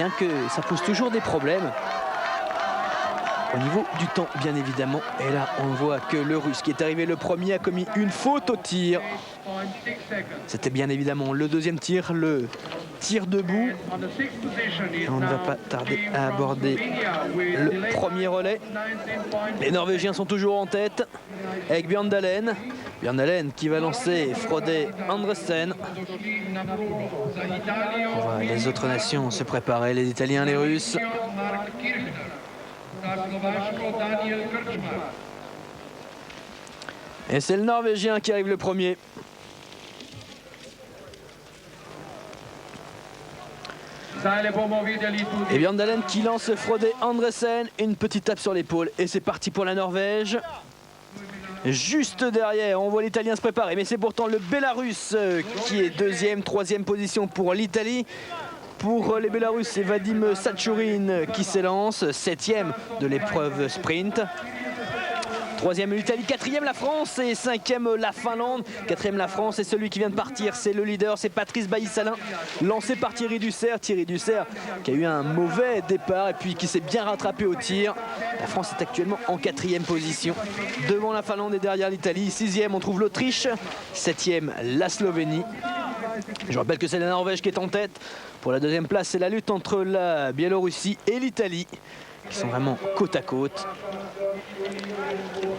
bien que ça pose toujours des problèmes. Au niveau du temps, bien évidemment. Et là, on voit que le Russe qui est arrivé le premier a commis une faute au tir. C'était bien évidemment le deuxième tir, le tir debout. Et on ne va pas tarder à aborder le premier relais. Les Norvégiens sont toujours en tête avec Bjørn Dalen. Bjørn Dalen qui va lancer Frode Andresen. On voit les autres nations se préparer, les Italiens, les Russes. Et c'est le Norvégien qui arrive le premier. Et Bjørn Dalen qui lance Frode Andresen, une petite tape sur l'épaule et c'est parti pour la Norvège. Juste derrière, on voit l'Italien se préparer, mais c'est pourtant le Bélarus qui est deuxième, troisième position pour l'Italie. Pour les Bélarusses, c'est Vadim Sachourin qui s'élance, septième de l'épreuve sprint. Troisième l'Italie, quatrième la France et cinquième la Finlande. Quatrième la France et celui qui vient de partir, c'est le leader, c'est Patrice Bailly-Salin, lancé par Thierry Dussert. Thierry Dussert qui a eu un mauvais départ et puis qui s'est bien rattrapé au tir. La France est actuellement en quatrième position, devant la Finlande et derrière l'Italie. Sixième, on trouve l'Autriche. Septième, la Slovénie. Je rappelle que c'est la Norvège qui est en tête. Pour la deuxième place, c'est la lutte entre la Biélorussie et l'Italie, qui sont vraiment côte à côte.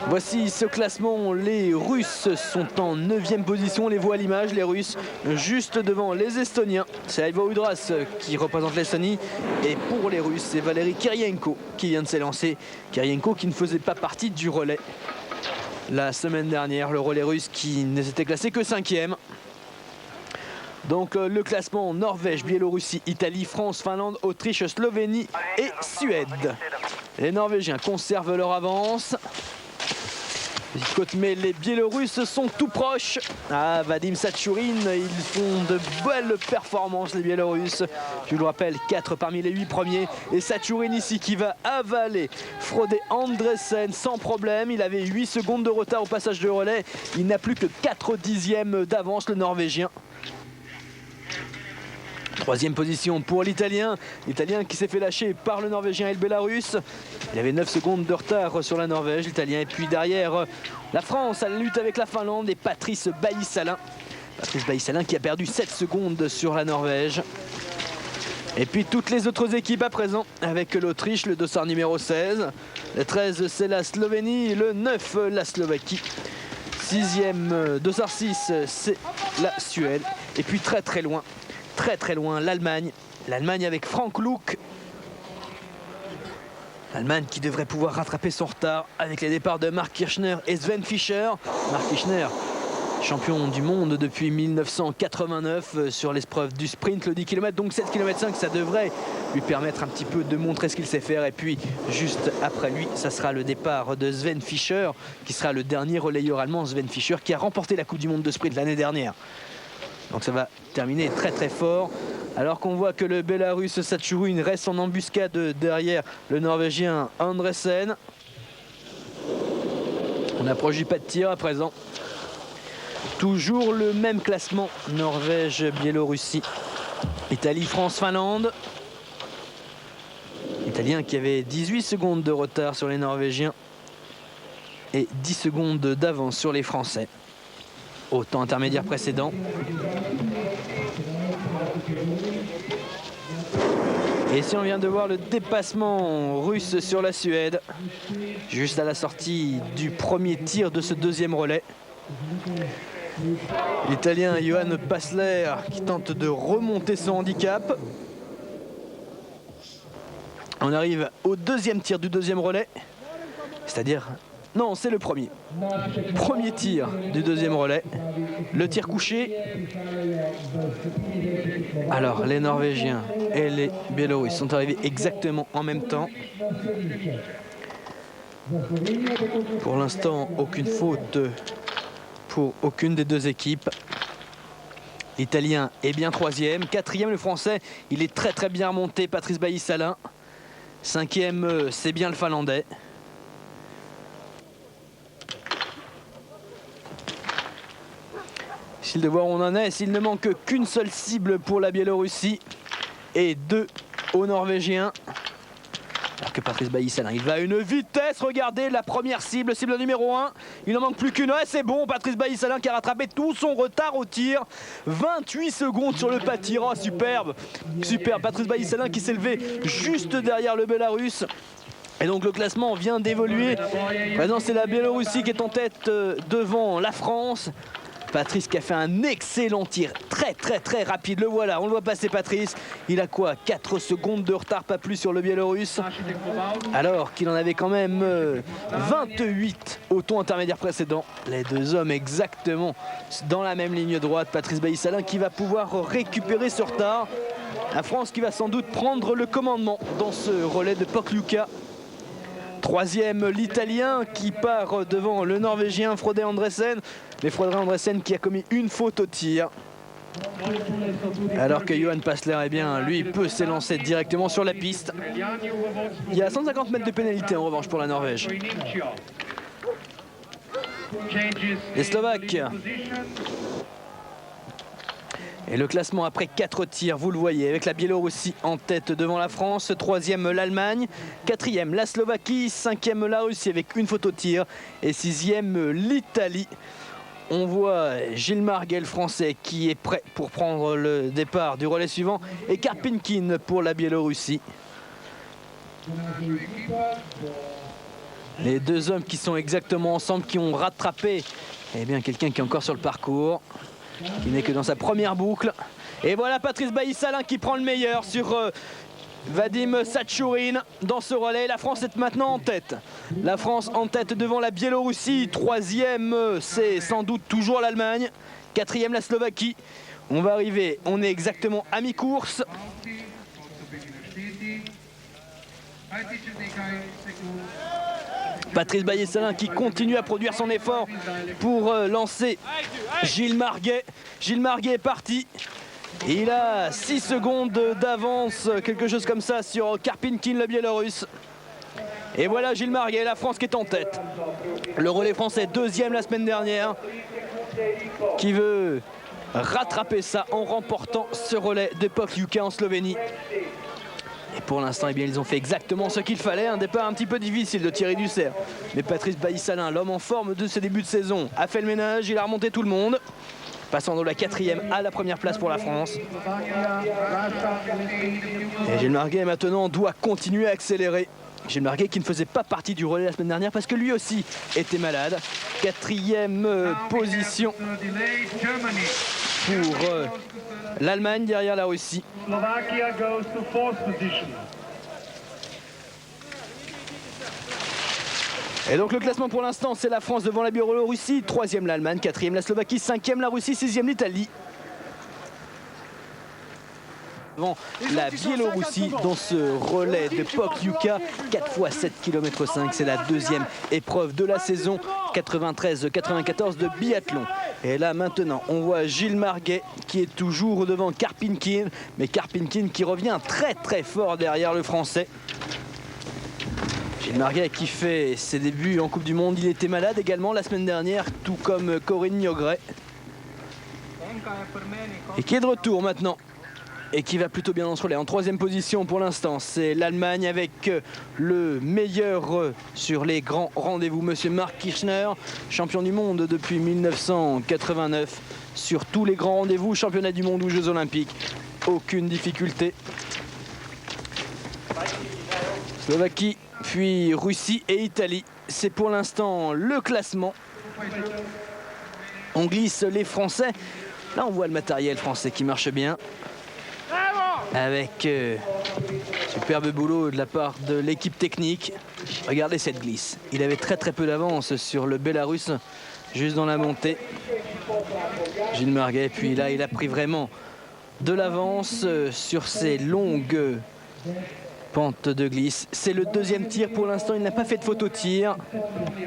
Voici ce classement, les Russes sont en 9e position, on les voit à l'image, les Russes, juste devant les Estoniens. C'est Aivo Udras qui représente l'Estonie, et pour les Russes, c'est Valeri Kirienko qui vient de s'élancer. Kirienko qui ne faisait pas partie du relais la semaine dernière, le relais russe qui ne s'était classé que 5e. Donc le classement: Norvège, Biélorussie, Italie, France, Finlande, Autriche, Slovénie et Suède. Les Norvégiens conservent leur avance. Mais les Biélorusses sont tout proches. Ah, Vadim Sachourin, ils font de belles performances les Biélorusses. Je vous le rappelle, 4 parmi les 8 premiers. Et Sachourin ici qui va avaler Frode Andresen sans problème. Il avait 8 secondes de retard au passage de relais. Il n'a plus que 4 dixièmes d'avance, le Norvégien. Troisième position pour l'Italien. L'Italien qui s'est fait lâcher par le Norvégien et le Bélarus. Il avait 9 secondes de retard sur la Norvège, l'Italien. Et puis derrière, la France à la lutte avec la Finlande et Patrice Bailly-Salin. Patrice Bailly-Salin qui a perdu 7 secondes sur la Norvège. Et puis toutes les autres équipes à présent avec l'Autriche, le dossard numéro 16. Le 13, c'est la Slovénie. Le 9, la Slovaquie. 6e, dossard 6, c'est la Suède. Et puis très loin, l'Allemagne. L'Allemagne avec Frank Luke. L'Allemagne qui devrait pouvoir rattraper son retard avec les départs de Mark Kirchner et Sven Fischer. Mark Kirchner, champion du monde depuis 1989 sur l'épreuve du sprint, le 10 km, donc 7 km 5, ça devrait lui permettre un petit peu de montrer ce qu'il sait faire. Et puis juste après lui, ça sera le départ de Sven Fischer, qui sera le dernier relayeur allemand. Sven Fischer qui a remporté la Coupe du monde de sprint l'année dernière. Donc ça va terminer très fort. Alors qu'on voit que le Bélarus Sachourin reste en embuscade derrière le Norvégien Andresen. On approche du pas de tir à présent. Toujours le même classement: Norvège, Biélorussie, Italie, France, Finlande. L'Italien qui avait 18 secondes de retard sur les Norvégiens et 10 secondes d'avance sur les Français au temps intermédiaire précédent. Et si on vient de voir le dépassement russe sur la Suède, juste à la sortie du premier tir de ce deuxième relais. L'Italien Johan Passler qui tente de remonter son handicap. On arrive au deuxième tir du deuxième relais, c'est-à-dire... Non, c'est le premier. Premier tir du deuxième relais. Le tir couché. Alors, les Norvégiens et les Biélorusses sont arrivés exactement en même temps. Pour l'instant, aucune faute pour aucune des deux équipes. L'Italien est bien troisième. Quatrième, le Français. Il est très bien remonté, Patrice Bailly-Salin. Cinquième, c'est bien le Finlandais. De voir où on en est, s'il ne manque qu'une seule cible pour la Biélorussie et 2 aux Norvégiens. Alors que Patrice Bailly-Salin, il va à une vitesse, regardez la première cible, cible numéro 1. Il n'en manque plus qu'une, ouais, c'est bon, Patrice Bailly-Salin qui a rattrapé tout son retard au tir. 28 secondes sur le pas de tir, oh, superbe, superbe. Patrice Bailly-Salin qui s'est levé juste derrière le Bélarus. Et donc le classement vient d'évoluer. Maintenant c'est la Biélorussie qui est en tête devant la France. Patrice qui a fait un excellent tir, très rapide, le voilà, on le voit passer Patrice. Il a quoi, 4 secondes de retard, pas plus sur le Biélorusse. Alors qu'il en avait quand même 28 au tour intermédiaire précédent. Les deux hommes exactement dans la même ligne droite. Patrice Bailly-Salin qui va pouvoir récupérer ce retard. La France qui va sans doute prendre le commandement dans ce relais de Pokljuka. Troisième, l'Italien qui part devant le Norvégien Frode Andresen. Mais Frode Andresen qui a commis une faute au tir. Alors que Johan Passler, eh bien, lui, peut s'élancer directement sur la piste. Il y a 150 mètres de pénalité en revanche pour la Norvège. Les Slovaques. Et le classement après 4 tirs, vous le voyez, avec la Biélorussie en tête devant la France, troisième l'Allemagne, quatrième la Slovaquie, cinquième la Russie avec une faute au tir et sixième l'Italie. On voit Gilles Marguet, le français, qui est prêt pour prendre le départ du relais suivant et Karpinkin pour la Biélorussie. Les deux hommes qui sont exactement ensemble, qui ont rattrapé eh bien, quelqu'un qui est encore sur le parcours. Qui n'est que dans sa première boucle. Et voilà Patrice Bailly-Salin qui prend le meilleur sur Vadim Satchourine dans ce relais. La France est maintenant en tête. La France en tête devant la Biélorussie. Troisième, c'est sans doute toujours l'Allemagne. Quatrième, la Slovaquie. On va arriver, on est exactement à mi-course. Patrice Bailly-Salin qui continue à produire son effort pour lancer Gilles Marguet. Gilles Marguet est parti. Il a 6 secondes d'avance, quelque chose comme ça, sur Karpinkin, le Biélorusse. Et voilà Gilles Marguet, la France qui est en tête. Le relais français, deuxième la semaine dernière, qui veut rattraper ça en remportant ce relais de Pokljuka en Slovénie. Et pour l'instant, eh bien, ils ont fait exactement ce qu'il fallait. Un départ un petit peu difficile de Thierry Dussert. Mais Patrice Bailly-Salin, l'homme en forme de ce début de saison, a fait le ménage, il a remonté tout le monde. Passant de la quatrième à la première place pour la France. Et Gilles Marguet maintenant doit continuer à accélérer. Gilles Marguet qui ne faisait pas partie du relais la semaine dernière parce que lui aussi était malade. Quatrième position pour l'Allemagne derrière la Russie. Et donc le classement pour l'instant, c'est la France devant la Biélorussie, troisième l'Allemagne, quatrième la Slovaquie, cinquième la Russie, sixième l'Italie. Devant la Biélorussie dans ce relais de Pokljuka, 4 x 7 km 5, c'est la deuxième épreuve de la saison, 93-94 de biathlon. Et là maintenant, on voit Gilles Marguet qui est toujours devant Karpinkin, mais Karpinkin qui revient très fort derrière le Français. Gilles Marguet qui fait ses débuts en Coupe du Monde, il était malade également la semaine dernière, tout comme Corinne Niogret. Et qui est de retour maintenant. Et qui va plutôt bien dans ce relais. En troisième position pour l'instant, c'est l'Allemagne avec le meilleur sur les grands rendez-vous, monsieur Mark Kirchner, champion du monde depuis 1989. Sur tous les grands rendez-vous, championnat du monde ou Jeux Olympiques, aucune difficulté. Slovaquie, puis Russie et Italie. C'est pour l'instant le classement. On glisse les Français. Là, on voit le matériel français qui marche bien. Avec superbe boulot de la part de l'équipe technique. Regardez cette glisse. Il avait très peu d'avance sur le Bélarus, juste dans la montée. Gilles Marguet, puis là, il a pris vraiment de l'avance sur ces longues pentes de glisse. C'est le deuxième tir pour l'instant. Il n'a pas fait de faute au tir.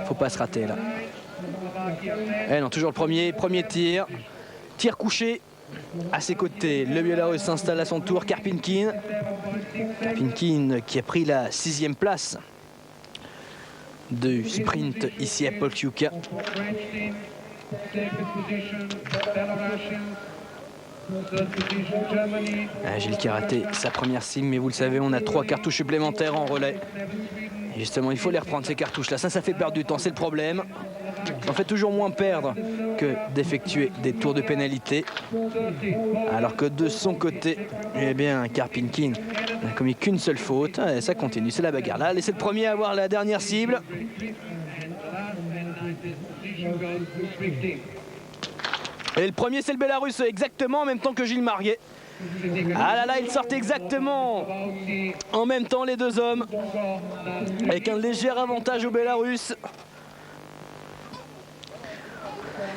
Faut pas se rater là. Eh non, toujours le premier tir. Tir couché. À ses côtés, le Biélorusse s'installe à son tour, Karpinkin. Karpinkin qui a pris la 6e place du sprint ici à Gilles qui a raté sa première cible, mais vous le savez, on a 3 cartouches supplémentaires en relais. Et justement, il faut les reprendre ces cartouches-là. Ça fait perdre du temps, c'est le problème. Ça en fait toujours moins perdre que d'effectuer des tours de pénalité. Alors que de son côté, eh bien, Karpinkin n'a commis qu'une seule faute. Et ça continue, c'est la bagarre. Là, c'est le premier à avoir la dernière cible. Et le premier, c'est le Bélarus, exactement en même temps que Gilles Marguet. Ah là là, ils sortent exactement en même temps les deux hommes, avec un léger avantage au Bélarus.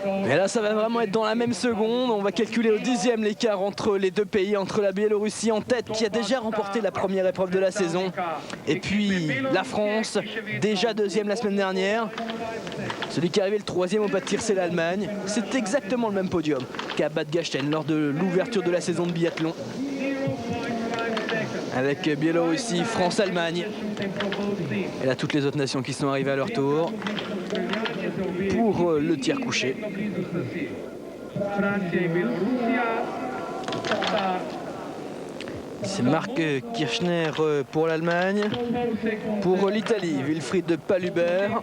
Mais là, ça va vraiment être dans la même seconde. On va calculer au 10e l'écart entre les deux pays, entre la Biélorussie en tête, qui a déjà remporté la première épreuve de la saison, et puis la France, déjà deuxième la semaine dernière. Celui qui est arrivé le 3e au pas de tir, c'est l'Allemagne. C'est exactement le même podium qu'à Bad Gastein lors de l'ouverture de la saison de biathlon. Avec Biélorussie, France, Allemagne. Et là, toutes les autres nations qui sont arrivées à leur tour pour le tir couché. C'est Marc Kirchner pour l'Allemagne. Pour l'Italie, Wilfried Palubert.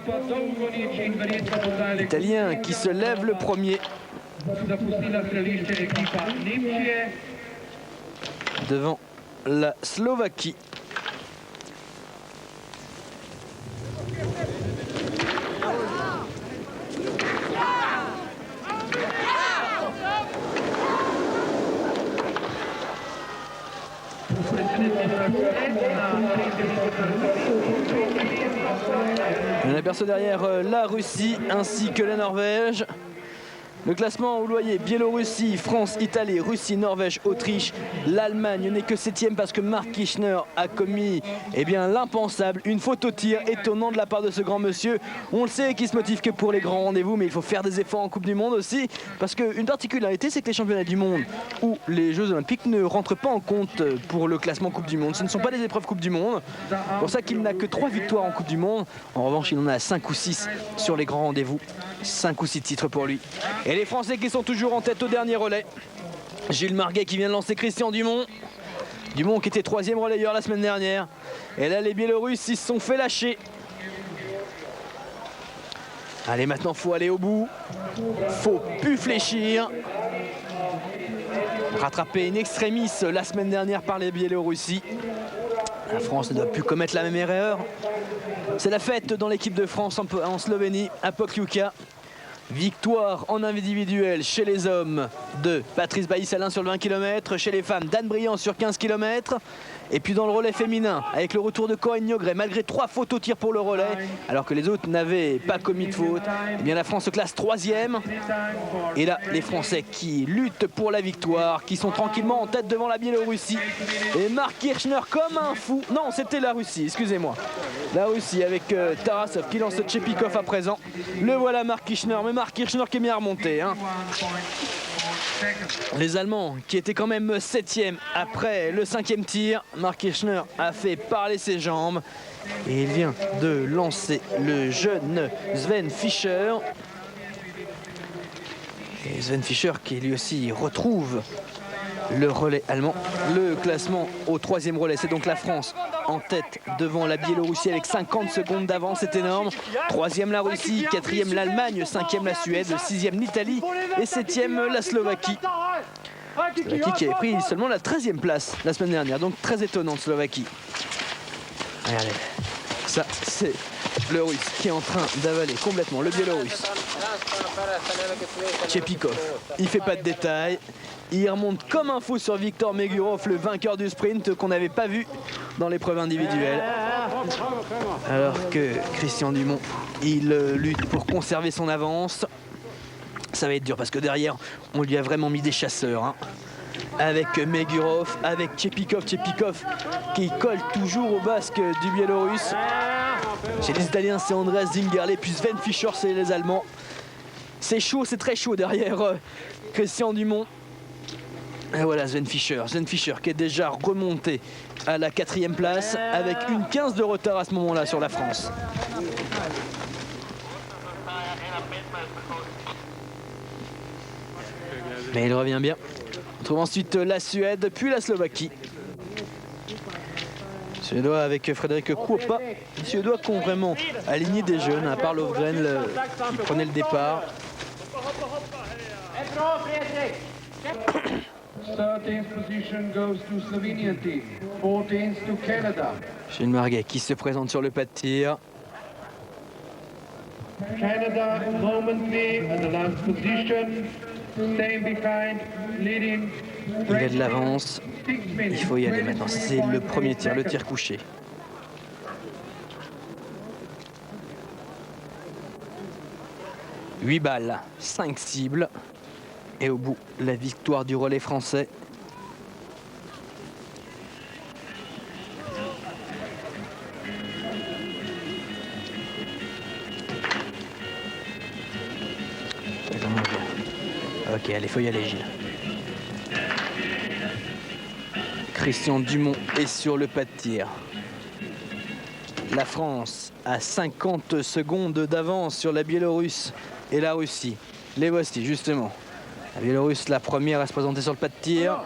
L'Italien qui se lève le premier. Devant la Slovaquie. On aperçoit derrière la Russie ainsi que la Norvège. Le classement, vous le voyez, Biélorussie, France, Italie, Russie, Norvège, Autriche. L'Allemagne n'est que 7e parce que Marc Kirchner a commis l'impensable, une faute au tir étonnant de la part de ce grand monsieur. On le sait qu'il se motive que pour les grands rendez-vous, mais il faut faire des efforts en Coupe du Monde aussi, parce qu'une particularité, c'est que les championnats du monde ou les Jeux Olympiques ne rentrent pas en compte pour le classement Coupe du Monde. Ce ne sont pas des épreuves Coupe du Monde. C'est pour ça qu'il n'a que 3 victoires en Coupe du Monde. En revanche, il en a 5 ou 6 sur les grands rendez-vous. 5 ou 6 titres pour lui. Et les Français qui sont toujours en tête au dernier relais. Gilles Marguet qui vient de lancer Christian Dumont. Dumont qui était 3e relayeur la semaine dernière. Et là, les Biélorusses, ils se sont fait lâcher. Allez, maintenant, faut aller au bout. Faut plus fléchir. Rattrapé in extremis la semaine dernière par les Biélorusses. La France ne doit plus commettre la même erreur. C'est la fête dans l'équipe de France en Slovénie, à Pokljuka. Victoire en individuel chez les hommes de Patrice Bailly-Salin sur le 20 km, chez les femmes d'Anne Briand sur 15 km. Et puis dans le relais féminin, avec le retour de Corinne Niogret, malgré 3 fautes au tir pour le relais, alors que les autres n'avaient pas commis de faute, eh bien la France se classe 3e. Et là, les Français qui luttent pour la victoire, qui sont tranquillement en tête devant la Biélorussie. Et Marc Kirchner comme un fou. Non, c'était la Russie, excusez-moi. La Russie avec Tarasov qui lance Tchepikov à présent. Le voilà Marc Kirchner, mais Marc Kirchner qui est bien remonté. Les Allemands qui étaient quand même 7e après le 5e tir. Marc Kirchner a fait parler ses jambes et il vient de lancer le jeune Sven Fischer. Et Sven Fischer qui lui aussi retrouve le relais allemand. Le classement au 3e relais, c'est donc la France en tête devant la Biélorussie avec 50 secondes d'avance, c'est énorme. 3e la Russie, 4e l'Allemagne, 5e la Suède, 6e l'Italie et 7e la Slovaquie. Slovaquie qui avait pris seulement la 13e place la semaine dernière, donc très étonnante Slovaquie. Regardez, ça c'est le Russe qui est en train d'avaler complètement le Biélorusse. Tchepikov, il fait pas de détails. Il remonte comme un fou sur Victor Megurov, le vainqueur du sprint qu'on n'avait pas vu dans l'épreuve individuelle. Alors que Christian Dumont, il lutte pour conserver son avance. Ça va être dur parce que derrière, on lui a vraiment mis des chasseurs. Avec Megurov, avec Tchepikov. Tchepikov qui colle toujours au basque du Biélorusse. Chez les Italiens, c'est Andreas Zingerle, puis Sven Fischer, c'est les Allemands. C'est chaud, c'est très chaud derrière Christian Dumont. Et voilà Sven Fischer qui est déjà remonté à la 4e place avec une 15 de retard à ce moment-là sur la France. Mais il revient bien. retrouve ensuite la Suède, puis la Slovaquie. Suédois avec Frédéric Kruopa. Les Suédois qui ont vraiment aligné des jeunes, à part Lovgren qui prenait le départ. 13th position goes to Slovenian team. 14th to Canada. Shane Marguet qui se présente sur le pas de tir. Canada momently at the last position. Staying behind, leading. Il a de l'avance. Il faut y aller maintenant. C'est le premier tir, le tir couché. « 8 balles, 5 cibles. Et au bout, la victoire du relais français. Ok, allez, faut y aller, Gilles. Christian Dumont est sur le pas de tir. La France a 50 secondes d'avance sur la Biélorusse et la Russie. Les voici, justement. La Biélorusse, la première à se présenter sur le pas de tir,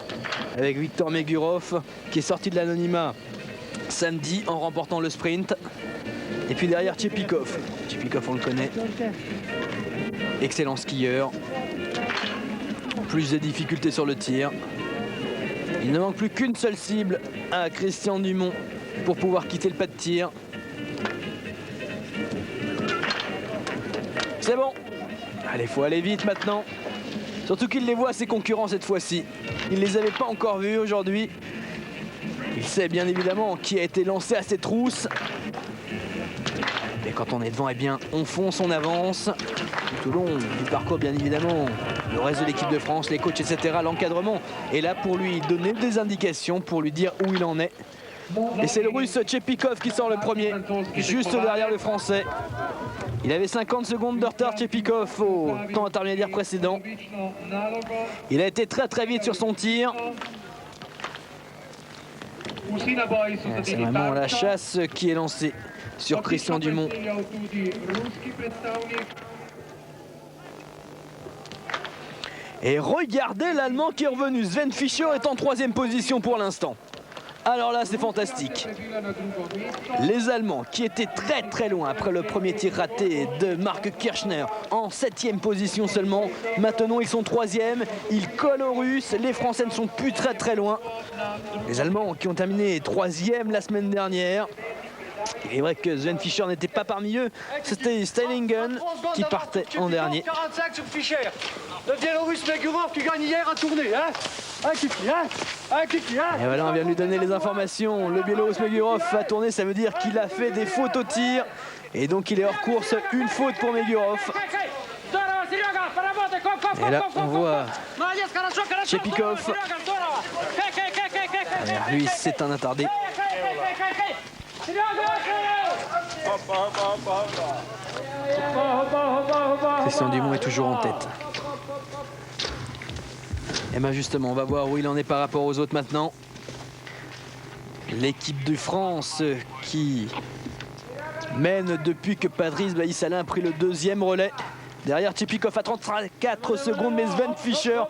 avec Victor Megurov, qui est sorti de l'anonymat samedi en remportant le sprint. Et puis derrière, Tchepikov. Tchepikov, on le connaît. Excellent skieur. Plus de difficultés sur le tir. Il ne manque plus qu'une seule cible à Christian Dumont pour pouvoir quitter le pas de tir. C'est bon. Allez, faut aller vite maintenant. Surtout qu'il les voit, ses concurrents, cette fois-ci. Il ne les avait pas encore vus aujourd'hui. Il sait bien évidemment qui a été lancé à ses trousses. Mais quand on est devant, eh bien, on fonce, on avance. Tout au long du parcours, bien évidemment, le reste de l'équipe de France, les coachs, etc., l'encadrement est là pour lui donner des indications, pour lui dire où il en est. Et c'est le Russe Tchepikov qui sort le premier, juste derrière le Français. Il avait 50 secondes de retard, Tchepikov, au temps intermédiaire précédent. Il a été très très vite sur son tir. C'est vraiment la chasse qui est lancée sur Christian Dumont. Et regardez l'Allemand qui est revenu. Sven Fischer est en 3e position pour l'instant. Alors là, c'est fantastique. Les Allemands qui étaient très très loin après le premier tir raté de Marc Kirchner en 7e position seulement. Maintenant, ils sont 3e. Ils collent aux Russes. Les Français ne sont plus très très loin. Les Allemands qui ont terminé 3e la semaine dernière. Il est vrai que Sven Fischer n'était pas parmi eux. C'était Steilingen qui partait en dernier. 45 sur Fischer. Le Biélorusse Megurov qui gagne hier a tourné. Et voilà, on vient de lui donner les informations. Le Biélorusse Megurov a tourné, ça veut dire qu'il a fait des fautes au tir. Et donc il est hors course, une faute pour Megurov. Et là, on voit Tchepikov. Alors, lui, c'est un attardé. Christian Dumont est toujours en tête. Et bien justement, on va voir où il en est par rapport aux autres maintenant. L'équipe de France qui mène depuis que Patrice Baïsalin a pris le 2e relais. Derrière Tchepikov à 34 secondes, mais Sven Fischer,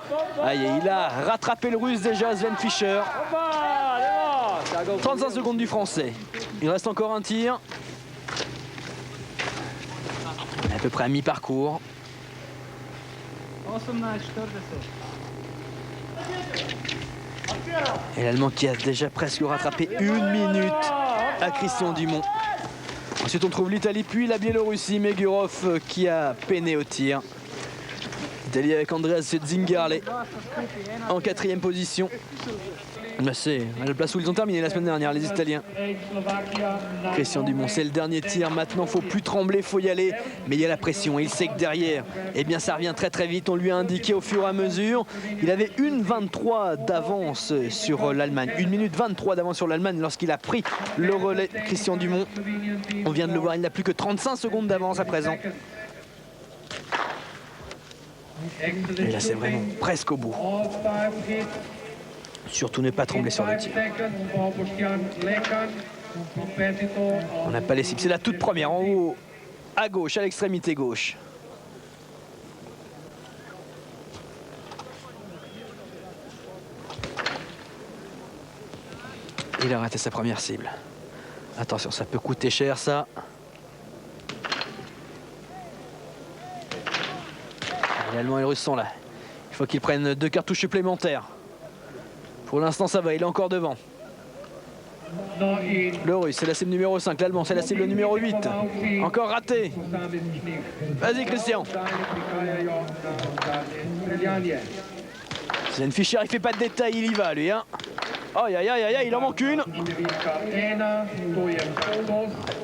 aïe, il a rattrapé le Russe déjà, Sven Fischer. 35 secondes du Français. Il reste encore un tir. À peu près à mi-parcours. Et l'Allemand qui a déjà presque rattrapé 1 minute à Christian Dumont. Ensuite on trouve l'Italie puis la Biélorussie. Megurov qui a peiné au tir. L'Italie avec Andreas Zingerle en 4e position. C'est la place où ils ont terminé la semaine dernière, les Italiens. Christian Dumont, c'est le dernier tir. Maintenant, faut plus trembler, faut y aller. Mais il y a la pression. Il sait que derrière, eh bien, ça revient très très vite. On lui a indiqué au fur et à mesure. Il avait 1,23 d'avance sur l'Allemagne. 1 minute 23 d'avance sur l'Allemagne lorsqu'il a pris le relais. Christian Dumont, on vient de le voir, il n'a plus que 35 secondes d'avance à présent. Et là, c'est vraiment presque au bout. Surtout ne pas trembler sur le tir. On n'a pas les cibles. C'est la toute première en haut à gauche, à l'extrémité gauche. Il a raté sa première cible. Attention, ça peut coûter cher ça. Les Allemands et les Russes sont là. Il faut qu'ils prennent 2 cartouches supplémentaires. Pour l'instant ça va, il est encore devant. Le Russe, c'est la cible numéro 5. L'Allemand, c'est la cible numéro 8. Encore raté. Vas-y Christian. Sven Fischer, il fait pas de détails, il y va lui. Hein. Aïe aïe aïe aïe, il en manque une.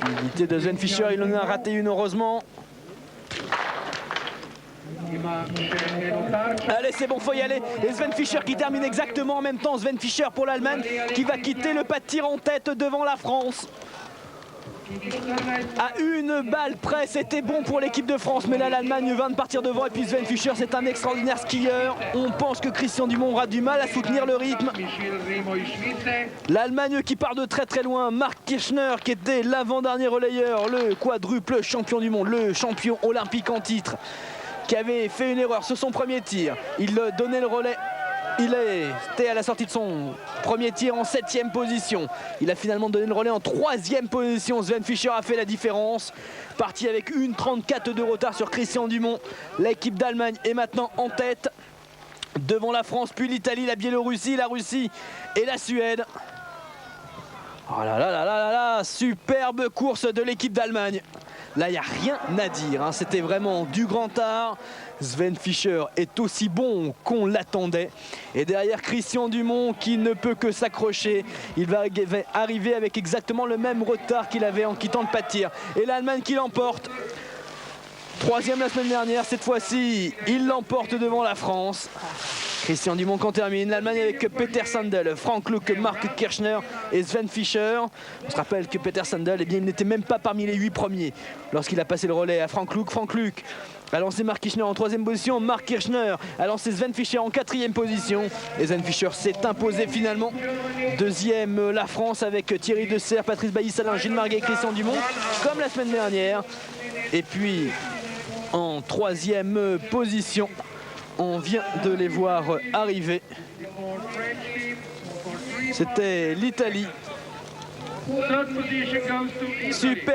Rapidité de Sven Fischer, il en a raté une heureusement. Allez, c'est bon, faut y aller. Et Sven Fischer qui termine exactement en même temps. Sven Fischer pour l'Allemagne qui va quitter le pas de tir en tête devant la France. À une balle près, c'était bon pour l'équipe de France, mais là l'Allemagne vient de partir devant. Et puis Sven Fischer, c'est un extraordinaire skieur. On pense que Christian Dumont aura du mal à soutenir le rythme. L'Allemagne qui part de très très loin. Marc Kirchner qui était l'avant-dernier relayeur, le quadruple champion du monde, le champion olympique en titre, qui avait fait une erreur sur son premier tir. Il donnait le relais. Il était à la sortie de son premier tir en 7e position. Il a finalement donné le relais en 3e position. Sven Fischer a fait la différence. Parti avec 1,34 de retard sur Christian Dumont. L'équipe d'Allemagne est maintenant en tête. Devant la France, puis l'Italie, la Biélorussie, la Russie et la Suède. Oh là là là là là, superbe course de l'équipe d'Allemagne. Là, il n'y a rien à dire, hein. C'était vraiment du grand art. Sven Fischer est aussi bon qu'on l'attendait. Et derrière, Christian Dumont qui ne peut que s'accrocher. Il va arriver avec exactement le même retard qu'il avait en quittant le pas de tir. Et l'Allemagne qui l'emporte. 3e la semaine dernière, cette fois-ci, il l'emporte devant la France. Christian Dumont qu'on termine. L'Allemagne avec Peter Sandel, Frank Luke, Marc Kirchner et Sven Fischer. On se rappelle que Peter Sandel, eh bien, il n'était même pas parmi les 8 premiers lorsqu'il a passé le relais à Frank Luke. Frank Luke a lancé Marc Kirchner en 3e position. Marc Kirchner a lancé Sven Fischer en 4e position. Et Sven Fischer s'est imposé finalement. 2e la France avec Thierry Dessert, Patrice Bailly-Salin, Gilles Marguet et Christian Dumont, comme la semaine dernière. Et puis en 3e position, on vient de les voir arriver. C'était l'Italie. Super.